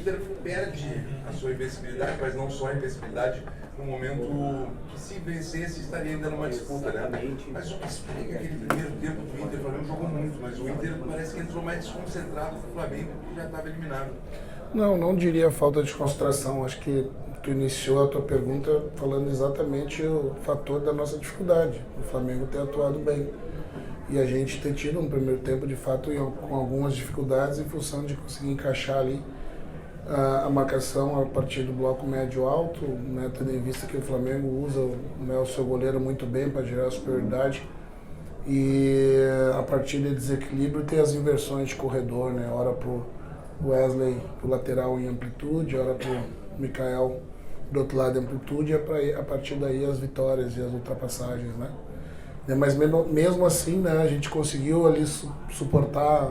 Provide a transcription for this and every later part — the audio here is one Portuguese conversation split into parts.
Inter perde a sua invencibilidade, mas não só a invencibilidade, no momento que se vencesse estaria ainda numa disputa, né? Mas o que explica aquele primeiro tempo do Inter? O Flamengo jogou muito, mas o Inter parece que entrou mais desconcentrado que o Flamengo, que já estava eliminado. Não diria falta de concentração. Acho que tu iniciou a tua pergunta falando exatamente o fator da nossa dificuldade. O Flamengo ter atuado bem. E a gente ter tido um primeiro tempo, de fato, com algumas dificuldades em função de conseguir encaixar ali a marcação a partir do bloco médio-alto, né, tendo em vista que o Flamengo usa, né, o seu goleiro muito bem para gerar superioridade. E a partir de desequilíbrio tem as inversões de corredor, né, hora para o Wesley pro lateral em amplitude, hora para o Mikael do outro lado em amplitude, e a partir daí as vitórias e as ultrapassagens, né. Mas mesmo assim, né, a gente conseguiu ali suportar,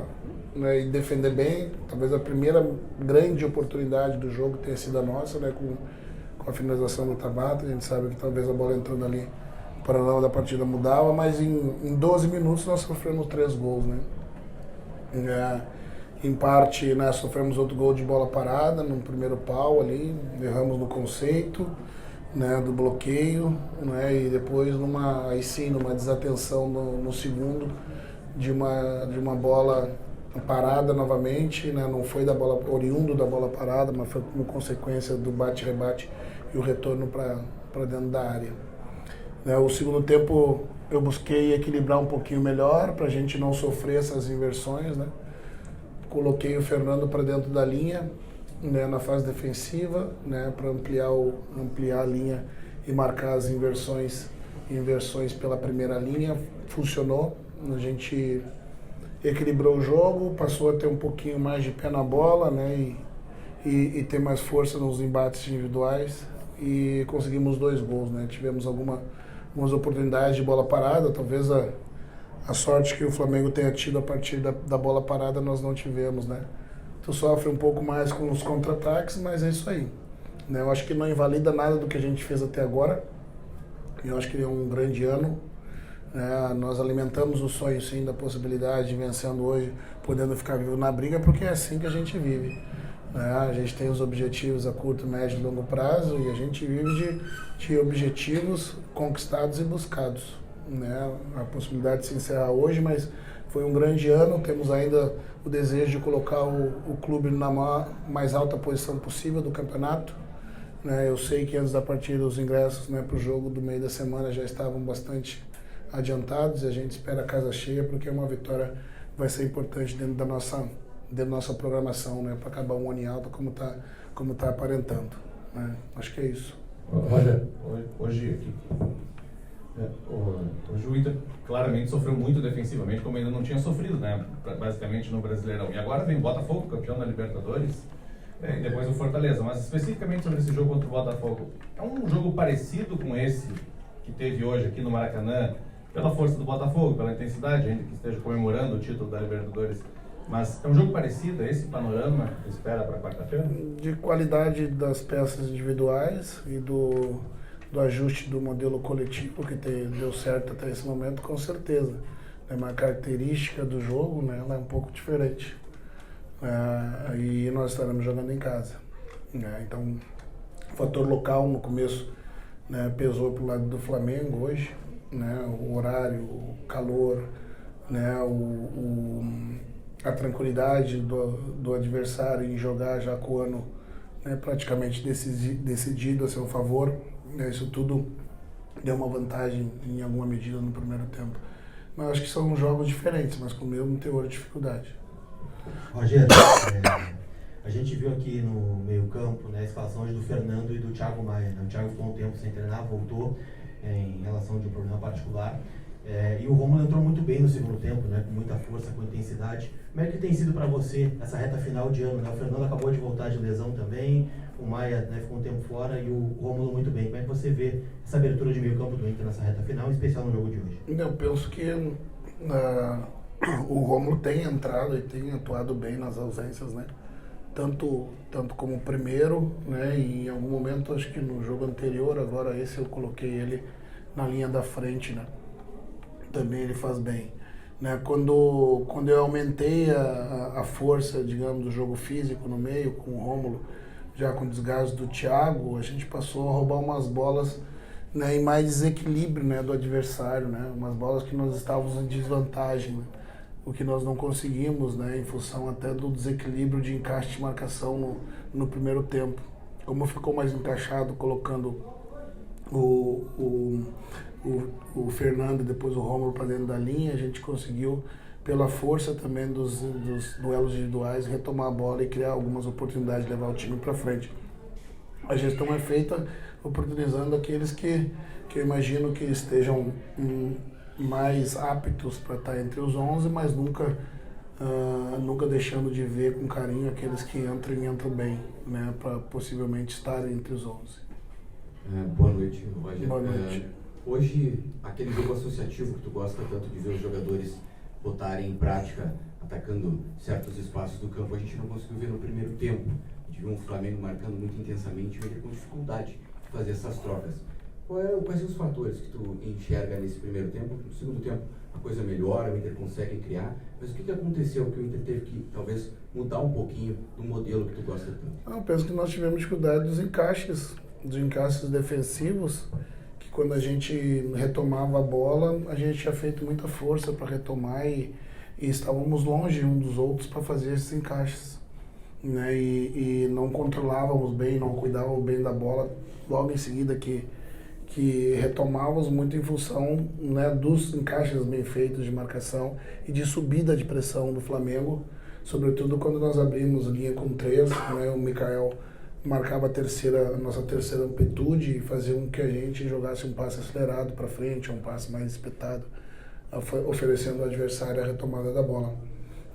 né, e defender bem. Talvez a primeira grande oportunidade do jogo tenha sido a nossa, né, com a finalização do Tabata. A gente sabe que talvez a bola entrando ali, o panorama da partida mudava, mas em 12 minutos nós sofremos 3 gols, né. Em parte, né, sofremos outro gol de bola parada no primeiro pau ali, erramos no conceito, né, do bloqueio, né, e depois numa desatenção no segundo de uma bola parada novamente, né, não foi da bola oriundo da bola parada, mas foi como consequência do bate-rebate e o retorno para dentro da área. Né, o segundo tempo eu busquei equilibrar um pouquinho melhor para a gente não sofrer essas inversões, né. Coloquei o Fernando para dentro da linha, né, na fase defensiva, né, para ampliar a linha e marcar as inversões pela primeira linha. Funcionou, a gente equilibrou o jogo, passou a ter um pouquinho mais de pé na bola, né, e ter mais força nos embates individuais, e conseguimos 2 gols, né. Tivemos algumas oportunidades de bola parada, talvez a sorte que o Flamengo tenha tido a partir da bola parada nós não tivemos, né. Tu sofre um pouco mais com os contra-ataques, mas é isso aí, né? Eu acho que não invalida nada do que a gente fez até agora. Eu acho que é um grande ano, né? Nós alimentamos o sonho, sim, da possibilidade de vencendo hoje, podendo ficar vivo na briga, porque é assim que a gente vive, né? A gente tem os objetivos a curto, médio e longo prazo, e a gente vive de objetivos conquistados e buscados, né? A possibilidade de se encerrar hoje, mas foi um grande ano. Temos ainda o desejo de colocar o clube na mais alta posição possível do campeonato, né? Eu sei que antes da partida os ingressos, né, para o jogo do meio da semana já estavam bastante adiantados, e a gente espera a casa cheia, porque uma vitória vai ser importante dentro da nossa programação, né, para acabar um ano em alta como tá aparentando, né? Acho que é isso. Olha, hoje o Inter claramente sofreu muito defensivamente, como ainda não tinha sofrido, né, basicamente no Brasileirão. E agora vem o Botafogo, campeão da Libertadores, e depois o Fortaleza. Mas especificamente sobre esse jogo contra o Botafogo, é um jogo parecido com esse que teve hoje aqui no Maracanã, pela força do Botafogo, pela intensidade, ainda que esteja comemorando o título da Libertadores. Mas é um jogo parecido, é esse panorama que espera para quarta-feira? De qualidade das peças individuais e do ajuste do modelo coletivo que deu certo até esse momento, com certeza. É uma característica do jogo, né, ela é um pouco diferente. E nós estaremos jogando em casa, né? Então, o fator local no começo, né, pesou para o lado do Flamengo hoje, né, o horário, o calor, né, a tranquilidade do adversário em jogar já com o ano, né, praticamente decidido a seu favor. Isso tudo deu uma vantagem em alguma medida no primeiro tempo. Mas acho que são jogos diferentes, mas com o mesmo teor de dificuldade. Rogério, a gente viu aqui no meio-campo, né, a escalação hoje do Fernando e do Thiago Maia, né? O Thiago ficou um tempo sem treinar, voltou em relação de um problema particular. E o Rômulo entrou muito bem no segundo tempo, né, com muita força, com intensidade. Como é que tem sido para você essa reta final de ano, né? O Fernando acabou de voltar de lesão também, o Maia, né, ficou um tempo fora, e o Rômulo muito bem. Como é que você vê essa abertura de meio campo do Inter nessa reta final, em especial no jogo de hoje? Eu penso que o Rômulo tem entrado e tem atuado bem nas ausências, né? Tanto como primeiro, né? E em algum momento, acho que no jogo anterior, agora esse eu coloquei ele na linha da frente, né? Também ele faz bem. Né? Quando eu aumentei a força, digamos, do jogo físico no meio, com o Rômulo, já com o desgaste do Thiago, a gente passou a roubar umas bolas, né, em mais desequilíbrio, né, do adversário, né? Umas bolas que nós estávamos em desvantagem, né? O que nós não conseguimos, né, em função até do desequilíbrio de encaixe de marcação no primeiro tempo. Como ficou mais encaixado, colocando o Fernando e depois o Rômulo para dentro da linha, a gente conseguiu, pela força também dos duelos individuais, retomar a bola e criar algumas oportunidades de levar o time para frente. A gestão é feita oportunizando aqueles que eu imagino que estejam mais aptos para estar entre os 11, mas nunca deixando de ver com carinho aqueles que entram e entram bem, né, para possivelmente estarem entre os 11. Boa noite, Roger. Boa noite. Hoje, aquele jogo associativo que tu gosta tanto de ver os jogadores botarem em prática, atacando certos espaços do campo, a gente não conseguiu ver no primeiro tempo. A gente viu um Flamengo marcando muito intensamente e ele com dificuldade de fazer essas trocas. Quais são os fatores que tu enxerga nesse primeiro tempo? No segundo tempo a coisa melhora, o Inter consegue criar, mas o que aconteceu que o Inter teve que talvez mudar um pouquinho do modelo que tu gosta tanto? Eu penso que nós tivemos dificuldade dos encaixes defensivos, que quando a gente retomava a bola, a gente tinha feito muita força para retomar e estávamos longe um dos outros para fazer esses encaixes, né? E não controlávamos bem, não cuidávamos bem da bola logo em seguida que retomávamos muito em função, né, dos encaixes bem feitos de marcação e de subida de pressão do Flamengo, sobretudo quando nós abrimos linha com 3, né, o Mikael marcava a nossa terceira amplitude e fazia com que a gente jogasse um passe acelerado para frente, um passe mais espetado, oferecendo ao adversário a retomada da bola.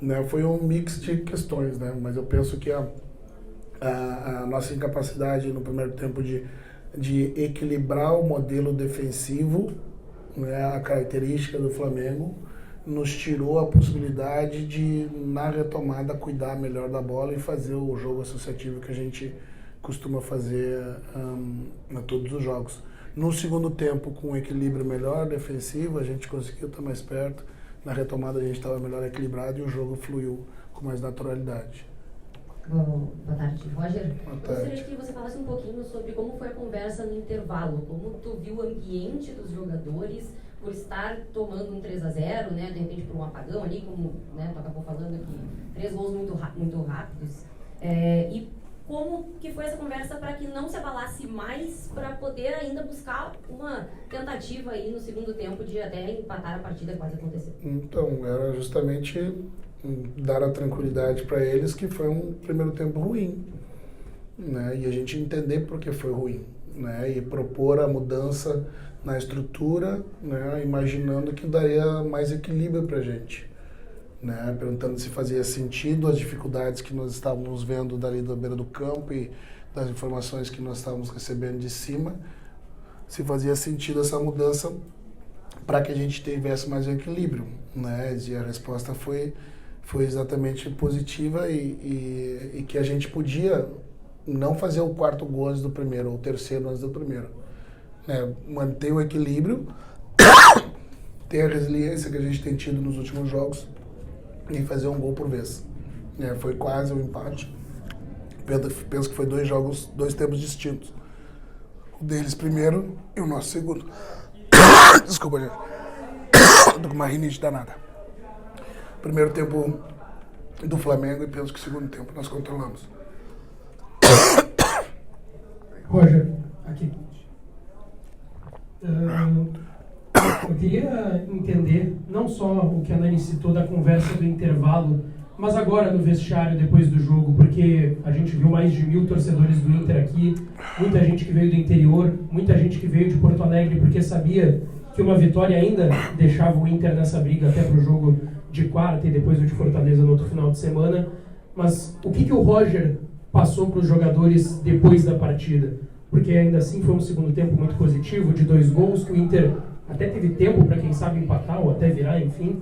Né, foi um mix de questões, né, mas eu penso que a nossa incapacidade no primeiro tempo de equilibrar o modelo defensivo, né, a característica do Flamengo, nos tirou a possibilidade de, na retomada, cuidar melhor da bola e fazer o jogo associativo que a gente costuma fazer a todos os jogos. No segundo tempo, com um equilíbrio melhor defensivo, a gente conseguiu estar mais perto. Na retomada a gente estava melhor equilibrado e o jogo fluiu com mais naturalidade. Boa tarde, Roger. Boa tarde. Eu gostaria que você falasse um pouquinho sobre como foi a conversa no intervalo, como tu viu o ambiente dos jogadores por estar tomando um 3-0, né, de repente por um apagão ali, como, né, tu acabou falando aqui, 3 gols muito rápidos, e como que foi essa conversa para que não se abalasse mais, para poder ainda buscar uma tentativa aí no segundo tempo de até empatar a partida, quase aconteceu? Então, era justamente dar a tranquilidade para eles que foi um primeiro tempo ruim, né, e a gente entender por que foi ruim, né, e propor a mudança na estrutura, né, imaginando que daria mais equilíbrio para a gente, né, perguntando se fazia sentido as dificuldades que nós estávamos vendo dali da beira do campo e das informações que nós estávamos recebendo de cima, se fazia sentido essa mudança para que a gente tivesse mais equilíbrio, né, e a resposta foi exatamente positiva e que a gente podia não fazer o quarto gol antes do primeiro ou o terceiro antes do primeiro, né, manter o equilíbrio, ter a resiliência que a gente tem tido nos últimos jogos e fazer um gol por vez. Foi quase um empate. Penso que foi 2 tempos distintos. O deles primeiro e o nosso segundo. Desculpa, gente. Tô com uma rinite danada. Primeiro tempo do Flamengo e penso que o segundo tempo nós controlamos. Roger, aqui. Eu queria entender não só o que a Nani citou da conversa do intervalo, mas agora no vestiário depois do jogo, porque a gente viu mais de 1.000 torcedores do Inter aqui, muita gente que veio do interior, muita gente que veio de Porto Alegre porque sabia que uma vitória ainda deixava o Inter nessa briga até pro jogo de quarta e depois o de Fortaleza no outro final de semana. Mas o que o Roger passou para os jogadores depois da partida? Porque ainda assim foi um segundo tempo muito positivo, de 2 gols, que o Inter até teve tempo para quem sabe empatar ou até virar, enfim.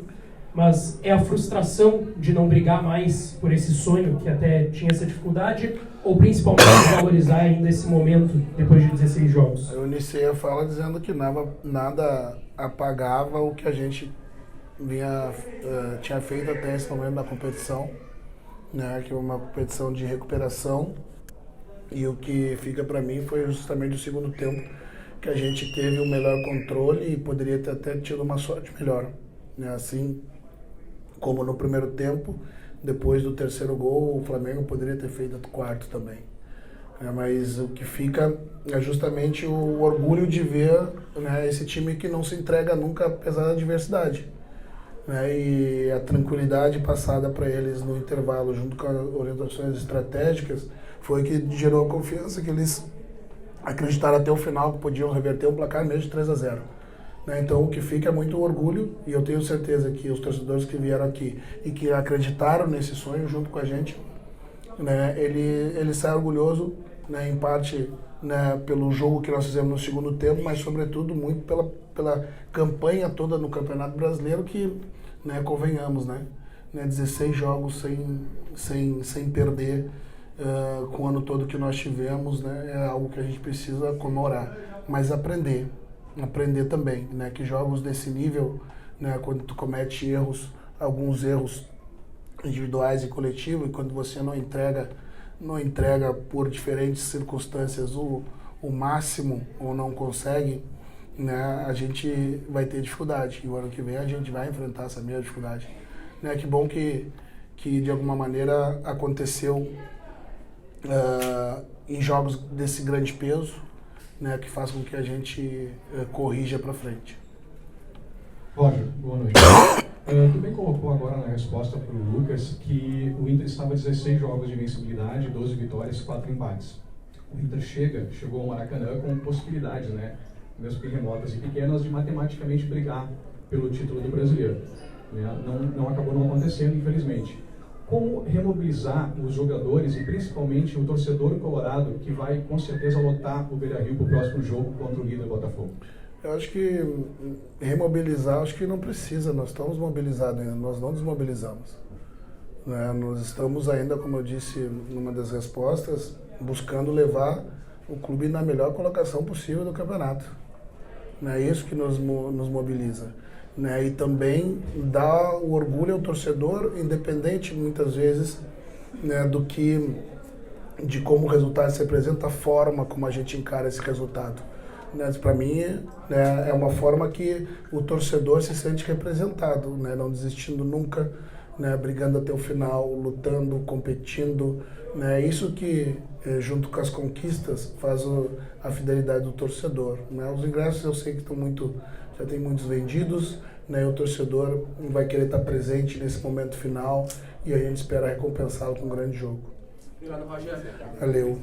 Mas é a frustração de não brigar mais por esse sonho, que até tinha essa dificuldade, ou principalmente valorizar ainda esse momento depois de 16 jogos? Eu iniciei a fala dizendo que nada apagava o que a gente tinha feito até esse momento da competição, né, que é uma competição de recuperação, e o que fica para mim foi justamente o segundo tempo, que a gente teve um melhor controle e poderia ter até tido uma sorte melhor, né, assim como no primeiro tempo, depois do terceiro gol, o Flamengo poderia ter feito o quarto também. Mas o que fica é justamente o orgulho de ver, né, esse time que não se entrega nunca apesar da adversidade. Né, e a tranquilidade passada para eles no intervalo, junto com as orientações estratégicas, foi que gerou a confiança que eles acreditaram até o final que podiam reverter um placar mesmo de 3-0. Né, então o que fica é muito orgulho, e eu tenho certeza que os torcedores que vieram aqui e que acreditaram nesse sonho junto com a gente, né, ele sai orgulhoso, né, em parte, né, pelo jogo que nós fizemos no segundo tempo, mas sobretudo muito pela campanha toda no Campeonato Brasileiro, que, né, convenhamos, né, 16 jogos sem perder, com o ano todo que nós tivemos, né, é algo que a gente precisa comemorar, mas aprender também, né, que jogos desse nível, né, quando tu comete alguns erros individuais e coletivos, e quando você não entrega por diferentes circunstâncias o máximo, ou não consegue, né, a gente vai ter dificuldade. E o ano que vem a gente vai enfrentar essa mesma dificuldade. Né, que bom que de alguma maneira aconteceu em jogos desse grande peso, né, que faz com que a gente corrija para frente. Roger, boa noite. Tu bem colocou agora na resposta para o Lucas que o Inter estava 16 jogos de invencibilidade, 12 vitórias, 4 empates. O Inter chegou ao Maracanã com possibilidades, né, mesmo que remotas e pequenas, de matematicamente brigar pelo título do Brasileiro. Né? Não acabou não acontecendo, infelizmente. Como remobilizar os jogadores e principalmente o torcedor colorado que vai com certeza lotar o Beira-Rio para o próximo jogo contra o líder Botafogo? Eu acho que remobilizar, acho que não precisa, nós estamos mobilizados ainda, nós não desmobilizamos. Né? Nós estamos ainda, como eu disse numa das respostas, buscando levar o clube na melhor colocação possível do campeonato. É isso que nos mobiliza. Né? E também dá o orgulho ao torcedor, independente muitas vezes, né, de como o resultado se apresenta, a forma como a gente encara esse resultado. Né? Para mim, né, é uma forma que o torcedor se sente representado, né? Não desistindo nunca, né, brigando até o final, lutando, competindo. Né? Isso que, junto com as conquistas, faz a fidelidade do torcedor. Né? Os ingressos eu sei que já tem muitos vendidos, né? O torcedor vai querer estar presente nesse momento final e a gente espera recompensá-lo com um grande jogo. Obrigado, Roger. Valeu.